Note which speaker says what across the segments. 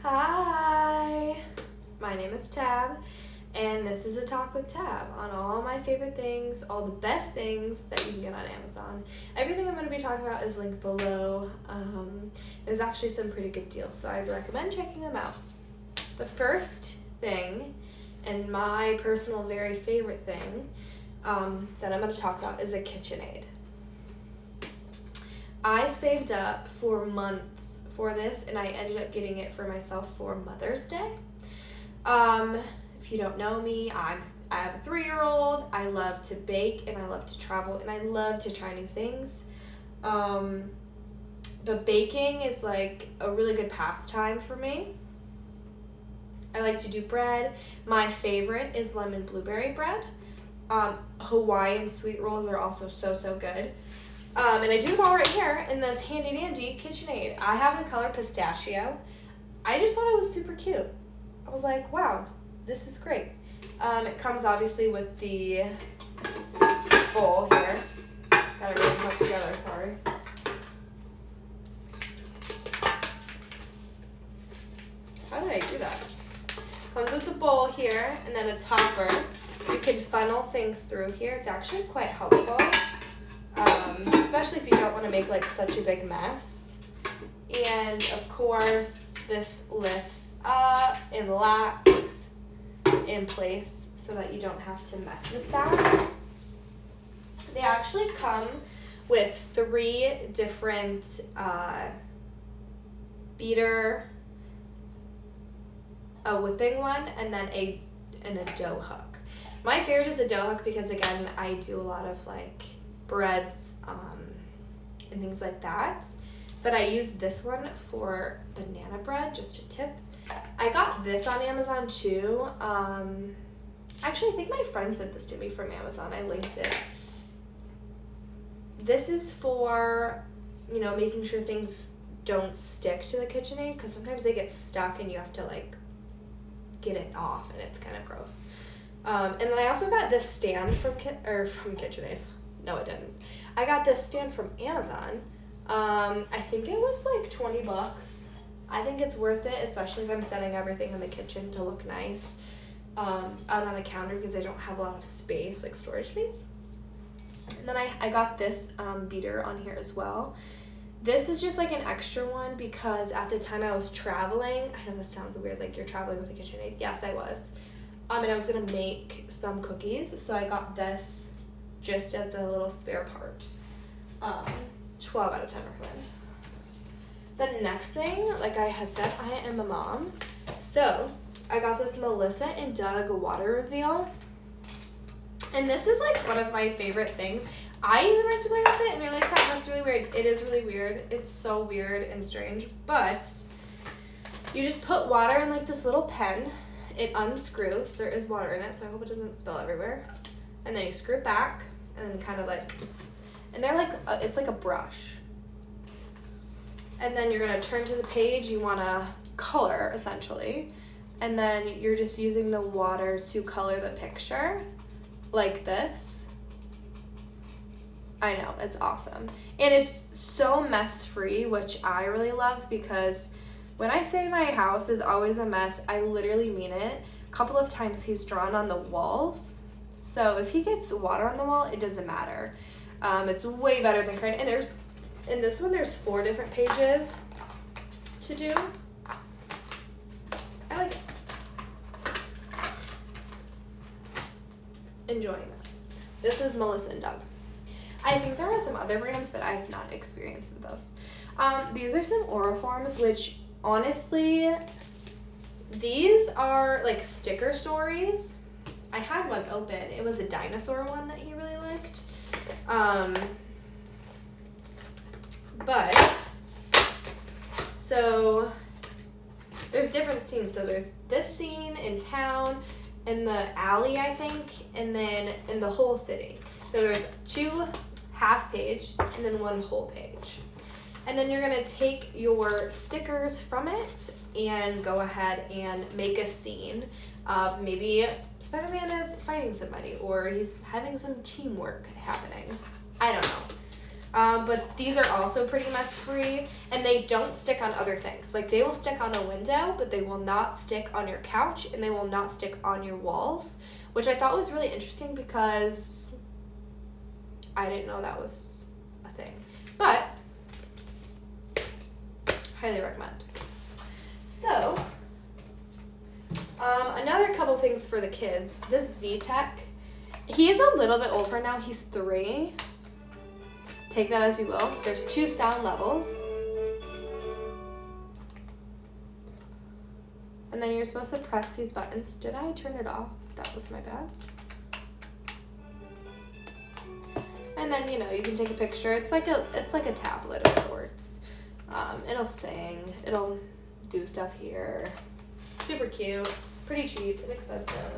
Speaker 1: Hi, my name is Tab, and this is a talk with Tab on all my favorite things, all the best things that you can get on Amazon. Everything I'm going to be talking about is linked below. There's actually some pretty good deals, so I'd recommend checking them out. The first thing, and my personal very favorite thing that I'm going to talk about is a KitchenAid. I saved up for months for this, and I ended up getting it for myself for Mother's Day. If you don't know me, I have a 3-year-old. I love to bake, and I love to travel, and I love to try new things. But baking is like a really good pastime for me. I like to do bread. My favorite is lemon blueberry bread. Hawaiian sweet rolls are also so good. And I do them all right here in this handy dandy KitchenAid. I have the color pistachio. I just thought it was super cute. I was like, wow, this is great. It comes obviously with the bowl here. Got everything put together, sorry. How did I do that? Comes with the bowl here and then a topper. You can funnel things through here. It's actually quite helpful. Especially if you don't want to make like such a big mess. And of course, this lifts up and locks in place so that you don't have to mess with that. They actually come with 3 different beater, a whipping one, and then a dough hook. My favorite is the dough hook because again, I do a lot of like breads and things like that, but I use this one for banana bread. Just a tip. I got this on Amazon too. Actually, I think my friend sent this to me from Amazon. I linked it. This is for, you know, making sure things don't stick to the KitchenAid because sometimes they get stuck and you have to like get it off and it's kind of gross. And then I also got this stand from KitchenAid. No, it didn't. I got this stand from Amazon. I think it was like $20. I think it's worth it, especially if I'm setting everything in the kitchen to look nice out on the counter because I don't have a lot of space, like storage space. And then I got this beater on here as well. This is just like an extra one because at the time I was traveling, I know this sounds weird, like you're traveling with a KitchenAid. Yes, I was. And I was going to make some cookies, so I got this just as a little spare part. 12 out of 10 recommend. The next thing, like I had said, I am a mom. So I got this Melissa and Doug water reveal. And this is like one of my favorite things. I even like to play with it, and you're like, that's really weird. It is really weird. It's so weird and strange. But you just put water in like this little pen. It unscrews. There is water in it, so I hope it doesn't spill everywhere. And then you screw it back, and then kind of like, and they're like, it's like a brush. And then you're gonna turn to the page you wanna color, essentially. And then you're just using the water to color the picture, like this. I know, it's awesome. And it's so mess-free, which I really love because when I say my house is always a mess, I literally mean it. A couple of times he's drawn on the walls. So if he gets water on the wall, it doesn't matter. It's way better than crayon. And in this one, there's 4 different pages to do. I like it. Enjoying that. This is Melissa and Doug. I think there are some other brands, but I've not experienced with those. These are some Oroforms, which honestly, these are like sticker stories. I had one open. It was a dinosaur one that he really liked. But, so there's different scenes. So there's this scene in town, in the alley, I think, and then in the whole city. So there's 2 half page and then 1 whole page. And then you're gonna take your stickers from it and go ahead and make a scene of maybe Spider-Man is fighting somebody or he's having some teamwork happening. I don't know. But these are also pretty mess free, and they don't stick on other things. Like, they will stick on a window, but they will not stick on your couch, and they will not stick on your walls, which I thought was really interesting because I didn't know that was a thing. But highly recommend. So, another couple things for the kids. This VTech, he is a little bit old for now. He's 3. Take that as you will. There's 2 sound levels. And then you're supposed to press these buttons. Did I turn it off? That was my bad. And then, you know, you can take a picture. It's like a tablet of sorts. It'll sing. It'll do stuff here. Super cute. Pretty cheap. Inexpensive.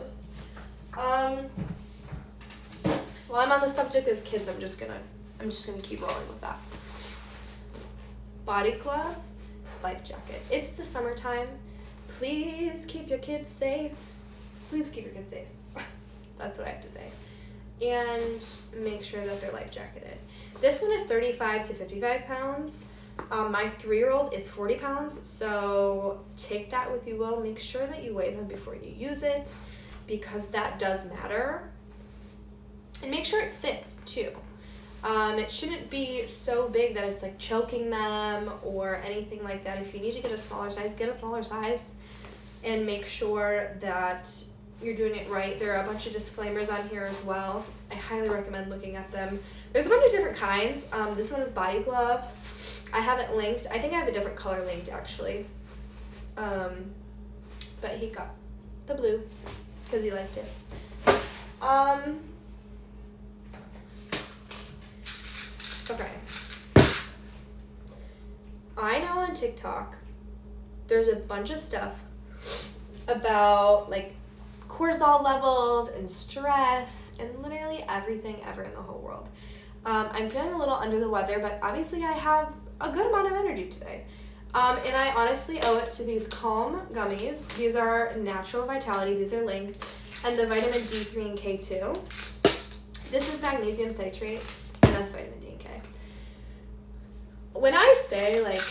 Speaker 1: While I'm on the subject of kids, I'm just gonna keep rolling with that. Body glove, life jacket. It's the summertime. Please keep your kids safe. Please keep your kids safe. That's what I have to say. And make sure that they're life jacketed. This one is 35 to 55 pounds. My 3-year-old is 40 pounds, so take that with you will. Make sure that you weigh them before you use it, because that does matter. And make sure it fits too. It shouldn't be so big that it's like choking them or anything like that. If you need to get a smaller size, get a smaller size, and make sure that you're doing it right. There are a bunch of disclaimers on here as well. I highly recommend looking at them. There's a bunch of different kinds. This one is body glove. I have it linked. I think I have a different color linked actually. But he got the blue because he liked it. Okay. I know on TikTok there's a bunch of stuff about like cortisol levels and stress and literally everything ever in the whole world. I'm feeling a little under the weather, but obviously I have a good amount of energy today. And I honestly owe it to these Calm gummies. These are natural vitality. These are linked. And the vitamin D3 and K2. This is magnesium citrate, and that's vitamin D and K. When I say, like,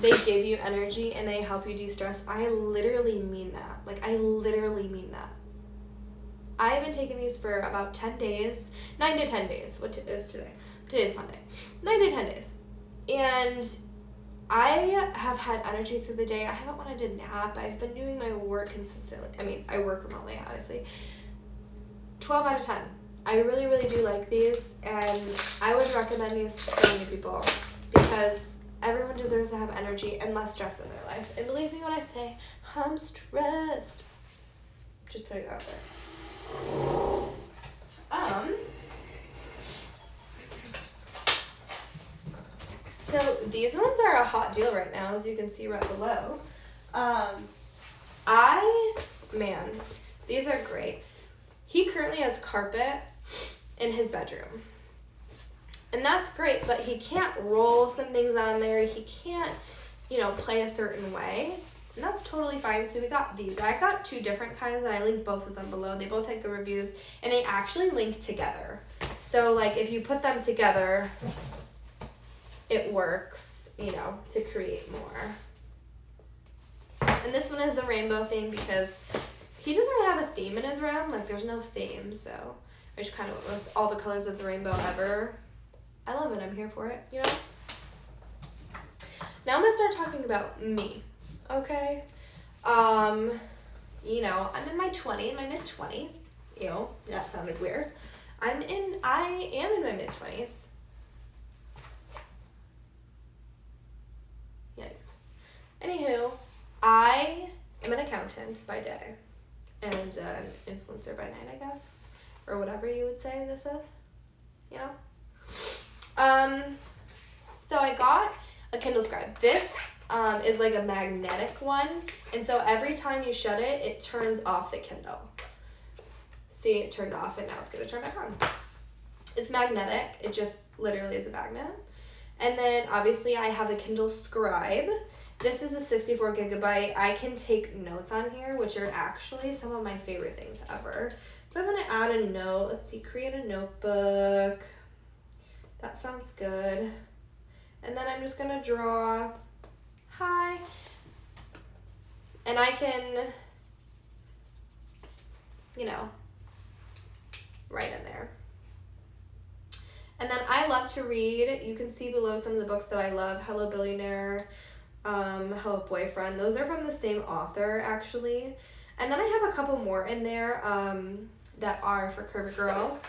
Speaker 1: they give you energy and they help you de-stress, I literally mean that. Like, I literally mean that. I have been taking these for about 10 days, 9 to 10 days. What is today? Today's Monday. 9 to 10 days. And I have had energy through the day. I haven't wanted to nap. I've been doing my work consistently. I mean, I work remotely, obviously. 12 out of 10. I really, really do like these, and I would recommend these to so many people because everyone deserves to have energy and less stress in their life. And believe me when I say, I'm stressed. Just putting it out there. So these ones are a hot deal right now, as you can see right below. Man, these are great. He currently has carpet in his bedroom. And that's great, but he can't roll some things on there. He can't, play a certain way. And that's totally fine. So we got these. I got 2 different kinds, and I linked both of them below. They both had good reviews, and they actually link together. So, like, if you put them together, it works, to create more. And this one is the rainbow theme because he doesn't really have a theme in his room. Like, there's no theme, so I just kind of went with all the colors of the rainbow ever. I love it. I'm here for it, Now I'm going to start talking about me, okay? I'm in my mid-20s. Ew, that sounded weird. I am in my mid-20s. Yikes. Anywho, I am an accountant by day and an influencer by night, I guess, or whatever you would say this is, So I got a Kindle Scribe. This is like a magnetic one, and so every time you shut it, it turns off the Kindle. See, it turned off, and now it's going to turn back on. It's magnetic. It just literally is a magnet. And then, obviously, I have the Kindle Scribe. This is a 64 gigabyte. I can take notes on here, which are actually some of my favorite things ever. So I'm going to add a note. Let's see, create a notebook. That sounds good. And then I'm just going to draw hi. And I can, you know, write in there. And then I love to read. You can see below some of the books that I love. Hello Billionaire, Hello Boyfriend. Those are from the same author, actually. And then I have a couple more in there that are for curvy girls.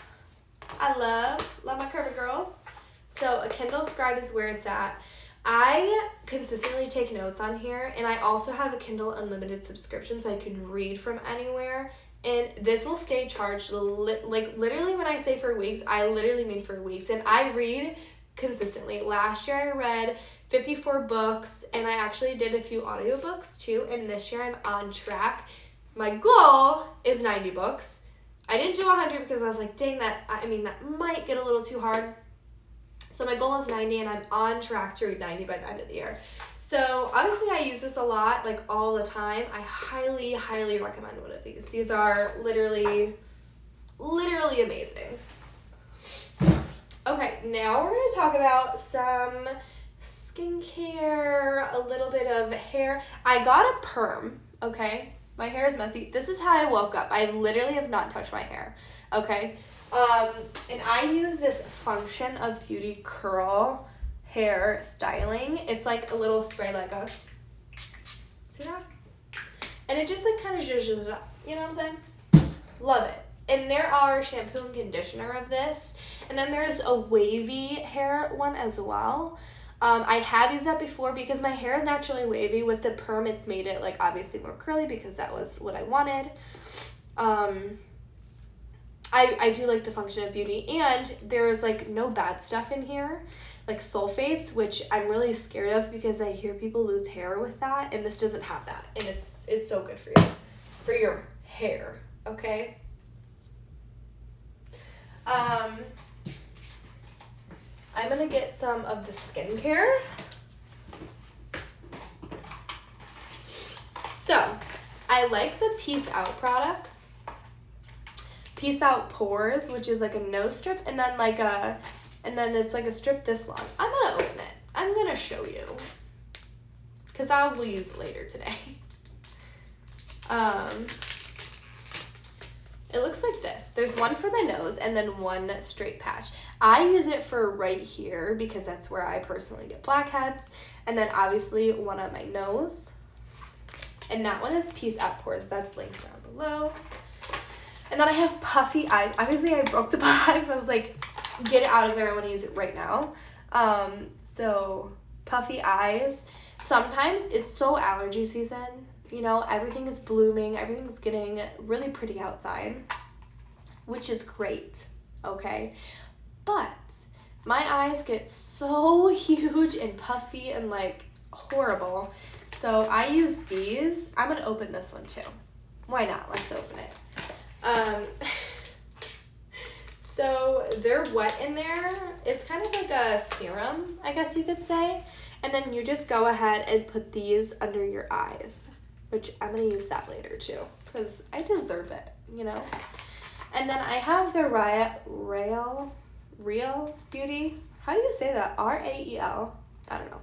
Speaker 1: I love my curvy girls. So a Kindle Scribe is where it's at. I consistently take notes on here, and I also have a Kindle Unlimited subscription so I can read from anywhere. And this will stay charged, like literally when I say for weeks, I literally mean for weeks. And I read consistently. Last year I read 54 books, and I actually did a few audiobooks too. And this year I'm on track. My goal is 90 books. I didn't do 100 because I was like, dang, that might get a little too hard. So my goal is 90, and I'm on track to read 90 by the end of the year. So obviously I use this a lot, like all the time. I highly, highly recommend one of these. These are literally amazing. Okay, now we're going to talk about some skincare, a little bit of hair. I got a perm, okay? My hair is messy. This is how I woke up. I literally have not touched my hair, okay? And I use this Function of Beauty curl hair styling. It's like a little spray, like a, see that? And it just like kind of zhuzhes it up, you know what I'm saying? Love it. And there are shampoo and conditioner of this. And then there's a wavy hair one as well. I have used that before because my hair is naturally wavy. With the perm, it's made it like obviously more curly because that was what I wanted. I do like the Function of Beauty, and there's like no bad stuff in here, like sulfates, which I'm really scared of because I hear people lose hair with that, and this doesn't have that, and it's so good for you, for your hair, okay? I'm gonna get some of the skincare. So, I like the Peace Out products. Peace Out Pores, which is like a nose strip, and then it's like a strip this long. I'm gonna open it. I'm gonna show you, because I will use it later today. It looks like this. There's one for the nose and then one straight patch. I use it for right here because that's where I personally get blackheads, and then obviously one on my nose. And that one is Peace Out Pores. That's linked down below. And then I have puffy eyes. Obviously, I broke the box. I was like, get it out of there. I want to use it right now. So puffy eyes. Sometimes it's so allergy season. You know, everything is blooming. Everything's getting really pretty outside, which is great, okay? But my eyes get so huge and puffy and like horrible. So I use these. I'm going to open this one too. Why not? Let's open it. So they're wet in there. It's kind of like a serum, I guess you could say. And then you just go ahead and put these under your eyes, which I'm going to use that later too, because I deserve it, you know? And then I have the Real Beauty. How do you say that? R-A-E-L. I don't know.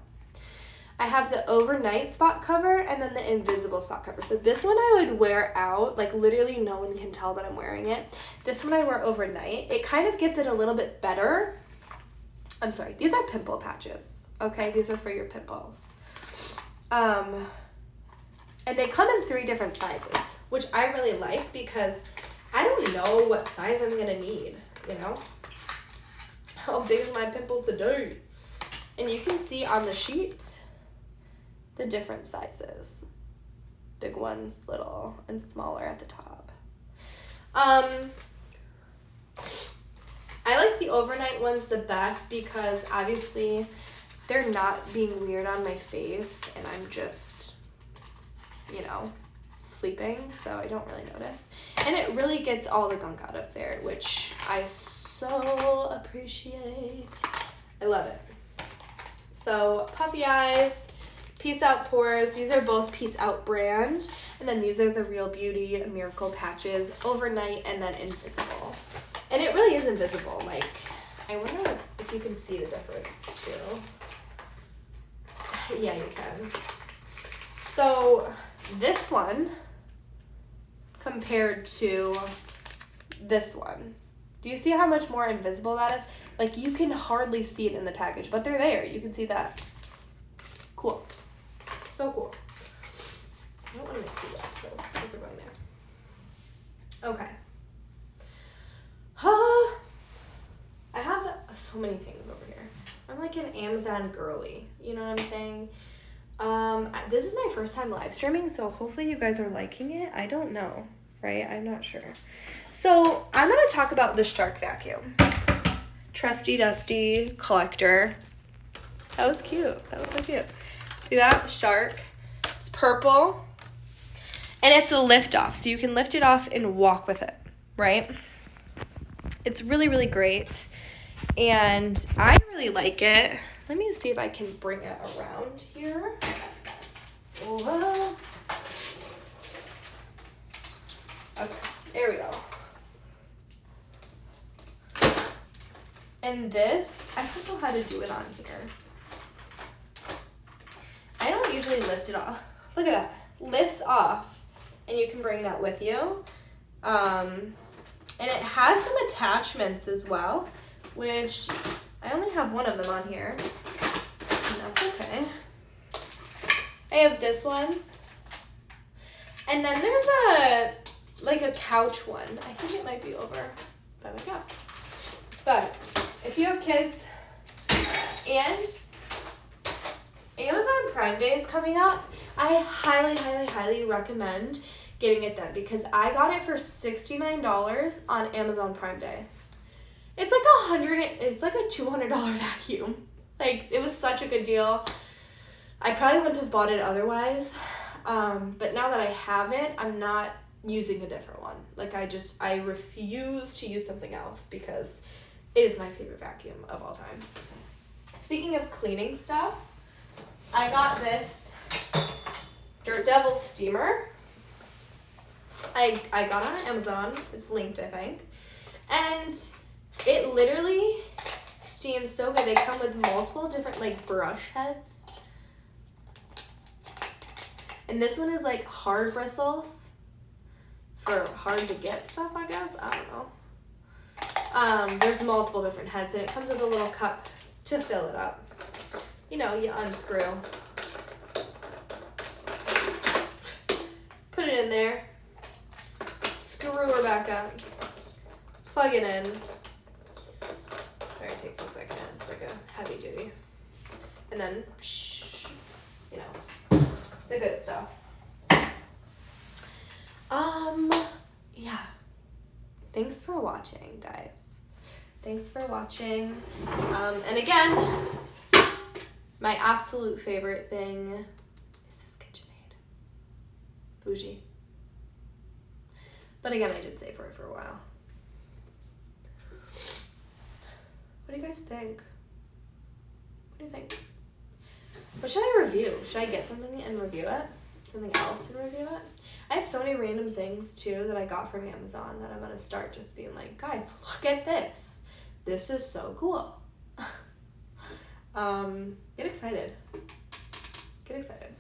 Speaker 1: I have the overnight spot cover and then the invisible spot cover. So this one I would wear out. Like literally no one can tell that I'm wearing it. This one I wear overnight. It kind of gets it a little bit better. I'm sorry. These are pimple patches. Okay? These are for your pimples. And they come in 3 different sizes, which I really like because I don't know what size I'm going to need, you know? How big is my pimple today? And you can see on the sheet the different sizes. Big ones, little, and smaller at the top. I like the overnight ones the best because obviously they're not being weird on my face and I'm just, you know, sleeping, so I don't really notice. And it really gets all the gunk out of there, which I so appreciate. I love it. So puffy eyes, Peace Out Pores. These are both Peace Out brand. And then these are the Real Beauty Miracle Patches, Overnight and then Invisible. And it really is invisible. Like, I wonder if you can see the difference too. Yeah, you can. So this one compared to this one. Do you see how much more invisible that is? Like, you can hardly see it in the package, but they're there. You can see that. Cool. So cool. I don't want to mix these up, so those are going there. Okay. I have so many things over here. I'm like an Amazon girly. You know what I'm saying? This is my first time live streaming, so hopefully you guys are liking it. I don't know, right? I'm not sure. So I'm going to talk about the Shark vacuum. Trusty Dusty collector. That was cute. That was so cute. See that? Shark. It's purple. And it's a lift off, so you can lift it off and walk with it, right? It's really, really great. And I really like it. Let me see if I can bring it around here. Whoa. Okay, there we go. And this, I don't know how to do it on here. I don't usually lift it off. Look at that. Lifts off, and you can bring that with you. And it has some attachments as well, which I only have one of them on here. And that's okay. I have this one. And then there's a couch one. I think it might be over by my couch. But if you have kids, and Amazon Prime Day is coming up, I highly, highly, highly recommend getting it done because I got it for $69 on Amazon Prime Day. It's like a $200 vacuum. Like, it was such a good deal. I probably wouldn't have bought it otherwise. But now that I have it, I'm not using a different one. Like, I refuse to use something else because it is my favorite vacuum of all time. Speaking of cleaning stuff, I got this Dirt Devil steamer. I got it on Amazon. It's linked, I think. And it literally steams so good. They come with multiple different, like, brush heads. And this one is, like, hard bristles for hard to get stuff, I guess. I don't know. There's multiple different heads, and it comes with a little cup to fill it up. You know, you unscrew. Put it in there. Screw her back up. Plug it in. Sorry, it takes a second. It's like a heavy duty. And then, you know, the good stuff. Yeah. Thanks for watching, guys. Thanks for watching. And again, my absolute favorite thing is this KitchenAid. Bougie. But again, I did save for it for a while. What do you guys think? What do you think? What should I review? Should I get something and review it? Something else and review it? I have so many random things too that I got from Amazon that I'm gonna start just being like, guys, look at this. This is so cool. Get excited. Get excited.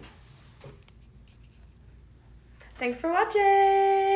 Speaker 1: Thanks for watching.